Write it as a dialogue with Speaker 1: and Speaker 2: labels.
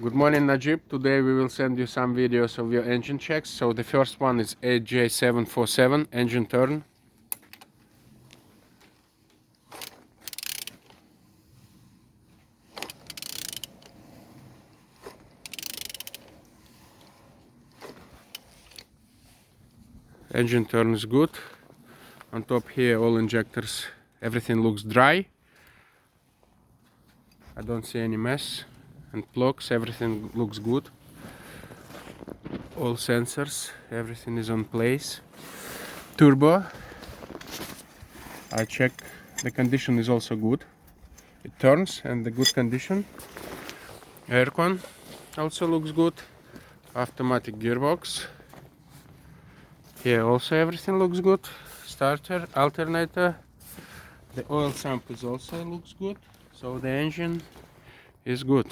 Speaker 1: Good morning, Najib. Today we will send you some videos of your engine checks. So the first one is A747 engine turn. Engine turn is good. On top here all injectors, everything looks dry. I don't see any mess. And plugs, everything looks good. All sensors, everything is on place. Turbo, I check, the condition is also good. It turns and the good condition. Aircon also looks good. Automatic gearbox. Here also everything looks good. Starter, alternator. The oil samples also looks good. So the engine is good.